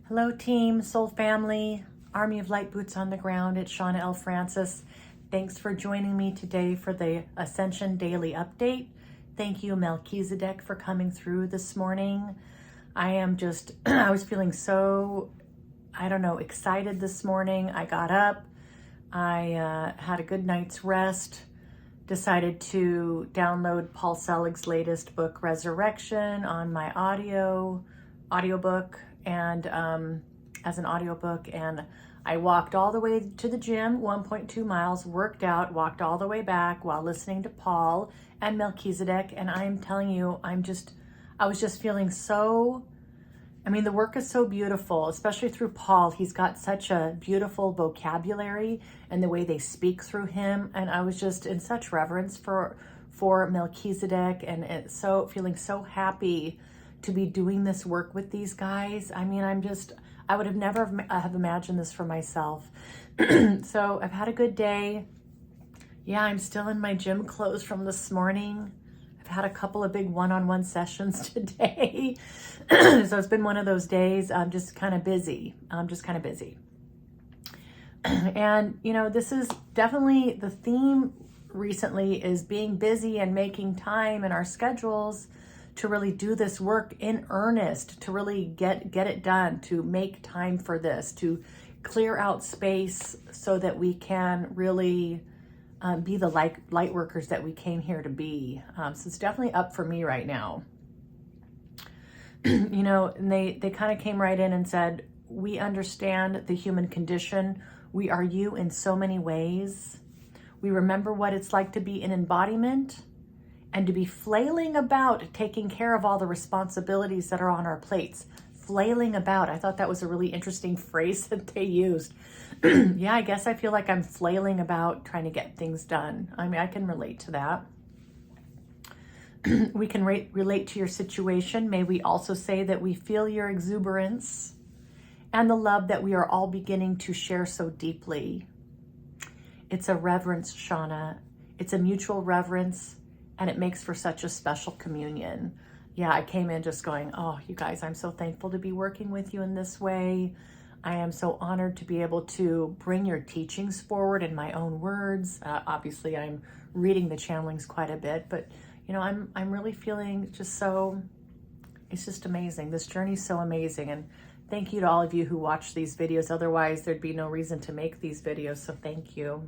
Hello team, soul family, army of light boots on the ground. It's Shauna L. Francis. Thanks for joining me today for the Ascension Daily Update. Thank you, Melchizedek, for coming through this morning. I was feeling so, excited this morning. I got up, I had a good night's rest, decided to download Paul Selig's latest book, Resurrection, on my audiobook, and as an audiobook, and I walked all the way to the gym, 1.2 miles, worked out, walked all the way back while listening to Paul and Melchizedek. And I'm telling you, I was just feeling so, the work is so beautiful, especially through Paul. He's got such a beautiful vocabulary and the way they speak through him. And I was just in such reverence for Melchizedek, and feeling so happy to be doing this work with these guys. I would have never have imagined this for myself. So I've had a good day. Yeah, I'm still in my gym clothes from this morning. I've had a couple of big one-on-one sessions today. So it's been one of those days. I'm just kind of busy. And, this is definitely the theme recently, is being busy and making time in our schedules to really do this work in earnest, to really get it done, to make time for this, to clear out space so that we can really be the light workers that we came here to be. So it's definitely up for me right now. And they kind of came right in and said, we understand the human condition. We are you in so many ways. We remember what it's like to be in embodiment and to be flailing about, taking care of all the responsibilities that are on our plates. Flailing about. I thought that was a really interesting phrase that they used. Yeah, I guess I feel like I'm flailing about trying to get things done. I can relate to that. We can relate to your situation. May we also say that we feel your exuberance and the love that we are all beginning to share so deeply. It's a reverence, Shauna. It's a mutual reverence, and it makes for such a special communion. Yeah, I came in just going, oh, you guys, I'm so thankful to be working with you in this way. I am so honored to be able to bring your teachings forward in my own words. Obviously, I'm reading the channelings quite a bit, but I'm really feeling it's just amazing. This journey's so amazing. And thank you to all of you who watch these videos. Otherwise, there'd be no reason to make these videos. So thank you.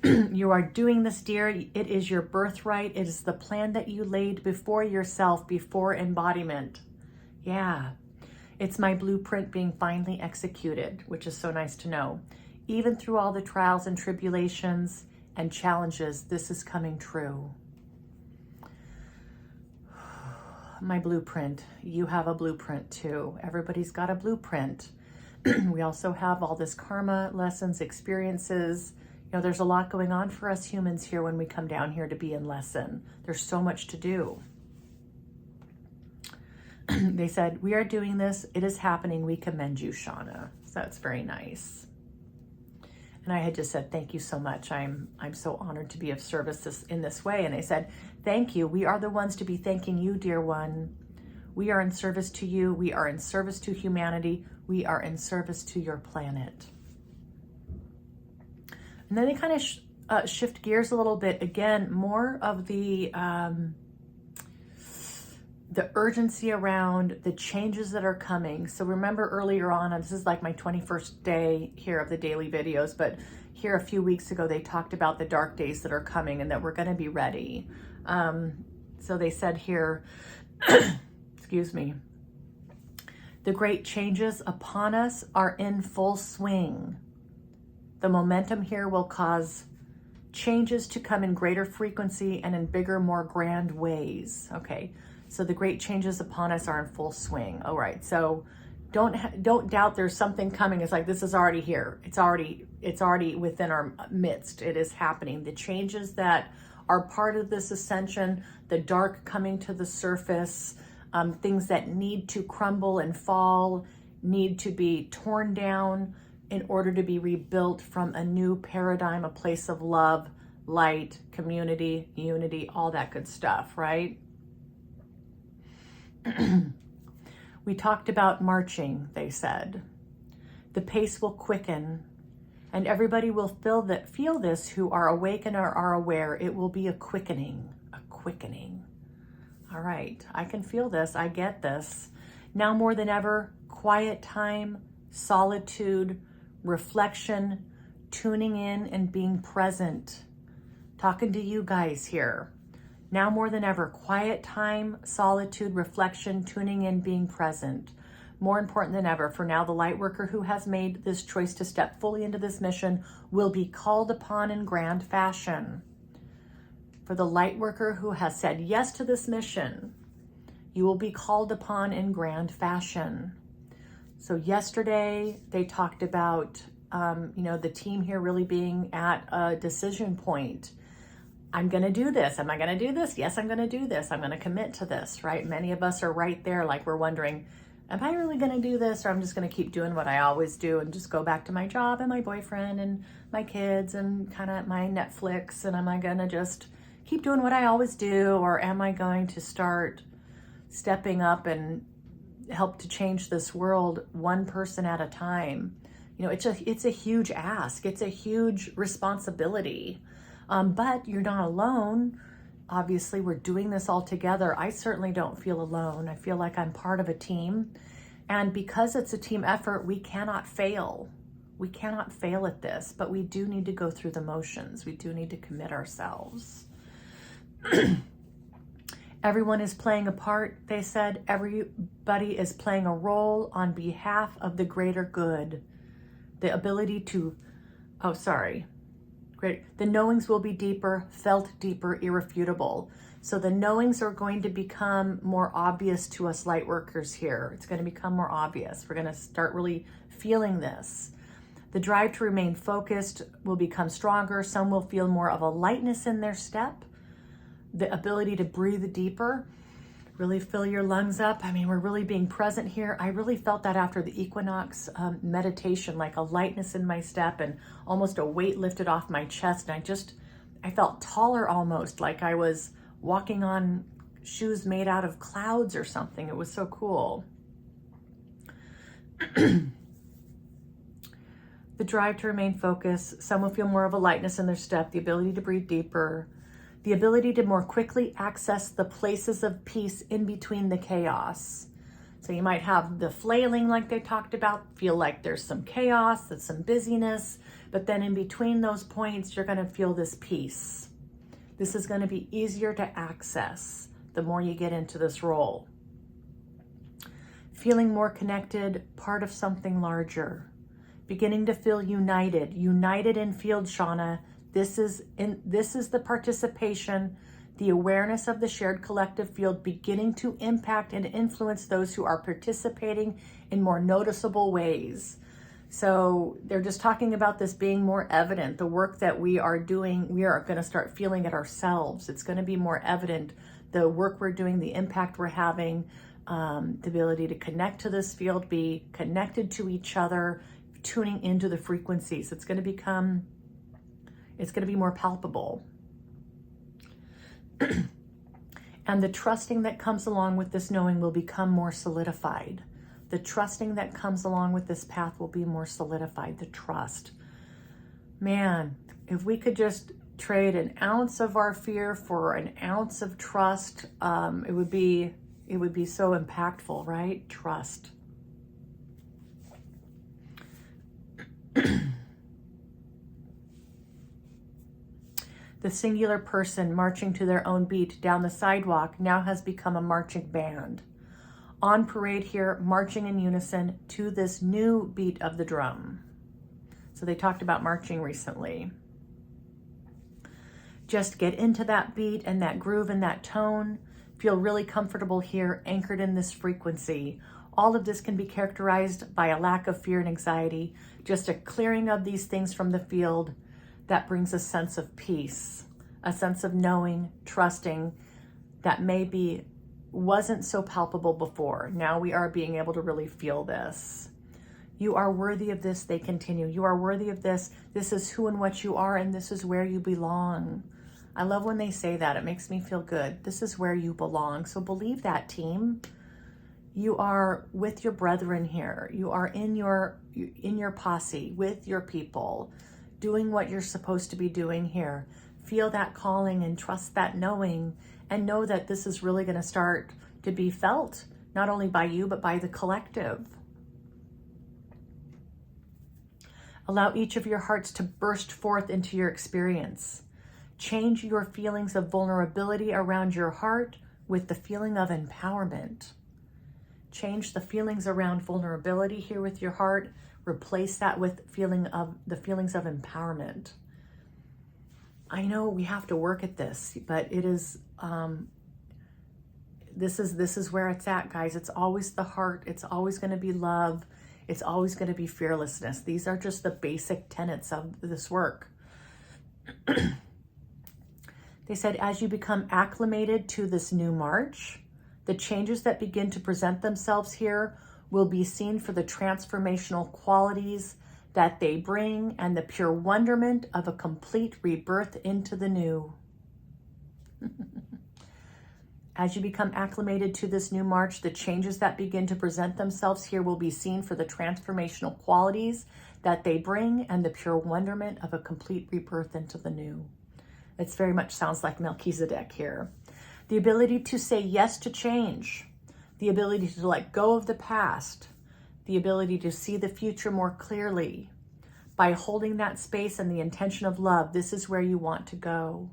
You are doing this, dear. It is your birthright. It is the plan that you laid before yourself, before embodiment. Yeah. It's my blueprint being finally executed, which is so nice to know. Even through all the trials and tribulations and challenges, this is coming true. My blueprint. You have a blueprint too. Everybody's got a blueprint. We also have all this karma, lessons, experiences. There's a lot going on for us humans here when we come down here to be in lesson. There's so much to do. They said, we are doing this. It is happening. We commend you, Shauna. So that's very nice. And I had just said, thank you so much. I'm so honored to be of service in this way. And they said, thank you. We are the ones to be thanking you, dear one. We are in service to you. We are in service to humanity. We are in service to your planet. And then they kind of shift gears a little bit. Again, more of the urgency around the changes that are coming. So remember earlier on, this is like my 21st day here of the daily videos, but here a few weeks ago, they talked about the dark days that are coming and that we're going to be ready. So they said here, excuse me, the great changes upon us are in full swing. The momentum here will cause changes to come in greater frequency and in bigger, more grand ways. Okay, so the great changes upon us are in full swing. All right, so don't doubt there's something coming. It's like, this is already here. It's already within our midst. It is happening. The changes that are part of this ascension, the dark coming to the surface, things that need to crumble and fall, need to be torn down in order to be rebuilt from a new paradigm, a place of love, light, community, unity, all that good stuff, right? We talked about marching, they said. The pace will quicken, and everybody will feel this who are awake and are aware. It will be a quickening, a quickening. All right, I can feel this, I get this. Now more than ever, quiet time, solitude, reflection, tuning in and being present. Talking to you guys here. Now more than ever, quiet time, solitude, reflection, tuning in, being present. More important than ever, for now, the light worker who has made this choice to step fully into this mission will be called upon in grand fashion. For the light worker who has said yes to this mission, you will be called upon in grand fashion. So yesterday they talked about, the team here really being at a decision point. I'm going to do this. Am I going to do this? Yes, I'm going to do this. I'm going to commit to this, right? Many of us are right there, like we're wondering, am I really going to do this? Or I'm just going to keep doing what I always do and just go back to my job and my boyfriend and my kids and kind of my Netflix. And am I going to just keep doing what I always do? Or am I going to start stepping up and help to change this world one person at a time? It's a huge ask. It's a huge responsibility. But you're not alone. Obviously, we're doing this all together. I certainly don't feel alone. I feel like I'm part of a team. And because it's a team effort, we cannot fail. We cannot fail at this, but we do need to go through the motions. We do need to commit ourselves. Everyone is playing a part, they said. Everybody is playing a role on behalf of the greater good. The ability to, Great. The knowings will be deeper, felt deeper, irrefutable. So the knowings are going to become more obvious to us light workers here. It's going to become more obvious. We're going to start really feeling this. The drive to remain focused will become stronger. Some will feel more of a lightness in their step. The ability to breathe deeper, really fill your lungs up. I mean, we're really being present here. I really felt that after the equinox meditation, like a lightness in my step and almost a weight lifted off my chest. And I felt taller almost, like I was walking on shoes made out of clouds or something. It was so cool. The drive to remain focused. Some will feel more of a lightness in their step, the ability to breathe deeper, the ability to more quickly access the places of peace in between the chaos. So you might have the flailing like they talked about, feel like there's some chaos, there's some busyness, but then in between those points, you're going to feel this peace. This is going to be easier to access the more you get into this role. Feeling more connected, part of something larger. Beginning to feel united in field, Shauna. This is the participation, the awareness of the shared collective field beginning to impact and influence those who are participating in more noticeable ways. So they're just talking about this being more evident. The work that we are doing, we are going to start feeling it ourselves. It's going to be more evident. The work we're doing, the impact we're having, the ability to connect to this field, be connected to each other, tuning into the frequencies. It's going to be more palpable. And the trusting that comes along with this knowing will become more solidified. The trusting that comes along with this path will be more solidified. The trust. Man, if we could just trade an ounce of our fear for an ounce of trust, it would be so impactful, right? Trust. The singular person marching to their own beat down the sidewalk now has become a marching band. On parade here, marching in unison to this new beat of the drum. So they talked about marching recently. Just get into that beat and that groove and that tone. Feel really comfortable here, anchored in this frequency. All of this can be characterized by a lack of fear and anxiety, just a clearing of these things from the field that brings a sense of peace, a sense of knowing, trusting that maybe wasn't so palpable before. Now we are being able to really feel this. You are worthy of this, they continue. You are worthy of this. This is who and what you are, and this is where you belong. I love when they say that. It makes me feel good. This is where you belong. So believe that, team. You are with your brethren here. You are in your posse, with your people, doing what you're supposed to be doing here. Feel that calling and trust that knowing, and know that this is really going to start to be felt, not only by you, but by the collective. Allow each of your hearts to burst forth into your experience. Change your feelings of vulnerability around your heart with the feeling of empowerment. Change the feelings around vulnerability here with your heart. Replace that with the feelings of empowerment. I know we have to work at this, but it is, this is where it's at, guys. It's always the heart. It's always going to be love. It's always going to be fearlessness. These are just the basic tenets of this work. They said, as you become acclimated to this new march, the changes that begin to present themselves here will be seen for the transformational qualities that they bring and the pure wonderment of a complete rebirth into the new. As you become acclimated to this new march, the changes that begin to present themselves here will be seen for the transformational qualities that they bring and the pure wonderment of a complete rebirth into the new. It very much sounds like Melchizedek here. The ability to say yes to change, the ability to let go of the past, the ability to see the future more clearly. By holding that space and the intention of love, this is where you want to go.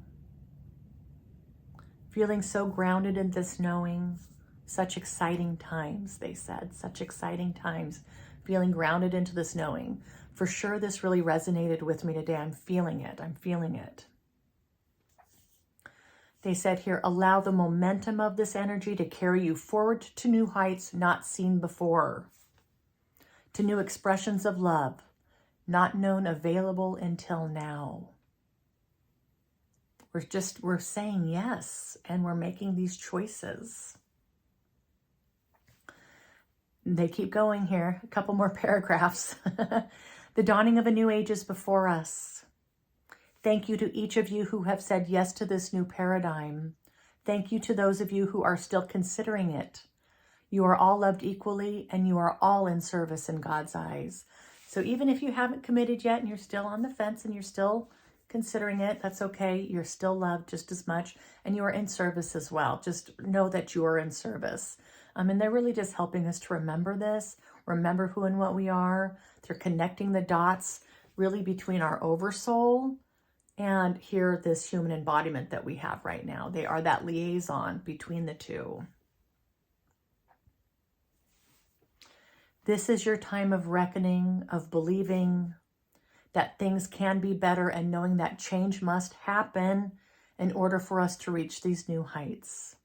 Feeling so grounded in this knowing, such exciting times, they said, such exciting times, feeling grounded into this knowing. For sure, this really resonated with me today. I'm feeling it. I'm feeling it. They said here, allow the momentum of this energy to carry you forward to new heights not seen before, to new expressions of love, not known available until now. We're saying yes, and we're making these choices. They keep going here, a couple more paragraphs. The dawning of a new age is before us. Thank you to each of you who have said yes to this new paradigm. Thank you to those of you who are still considering it. You are all loved equally, and you are all in service in God's eyes. So even if you haven't committed yet and you're still on the fence and you're still considering it, that's okay. You're still loved just as much, and you are in service as well. Just know that you are in service. And they're really just helping us to remember this, remember who and what we are. They're connecting the dots really between our oversoul and here this human embodiment that we have right now. They are that liaison between the two. This is your time of reckoning, of believing that things can be better and knowing that change must happen in order for us to reach these new heights.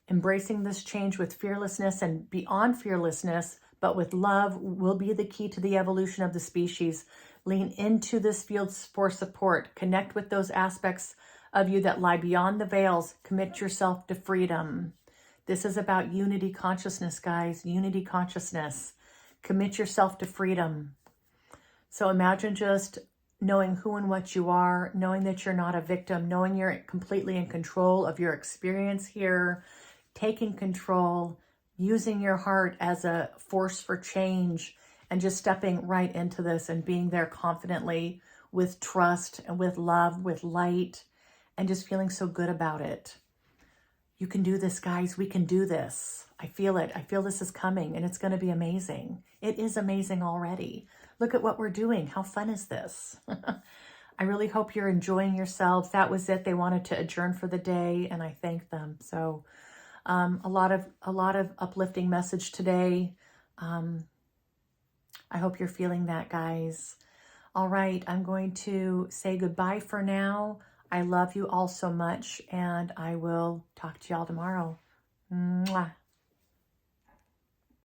Embracing this change with fearlessness and beyond fearlessness, but with love, will be the key to the evolution of the species. Lean into this field for support. Connect with those aspects of you that lie beyond the veils. Commit yourself to freedom. This is about unity consciousness, guys. Unity consciousness. Commit yourself to freedom. So imagine just knowing who and what you are, knowing that you're not a victim, knowing you're completely in control of your experience here, taking control, using your heart as a force for change, and just stepping right into this and being there confidently with trust and with love, with light, and just feeling so good about it. You can do this, guys. We can do this. I feel it. I feel this is coming, and it's going to be amazing. It is amazing already. Look at what we're doing. How fun is this? I really hope you're enjoying yourselves. That was it. They wanted to adjourn for the day, and I thank them. So a lot of uplifting message today. I hope you're feeling that, guys. All right, I'm going to say goodbye for now. I love you all so much, and I will talk to y'all tomorrow. Mwah.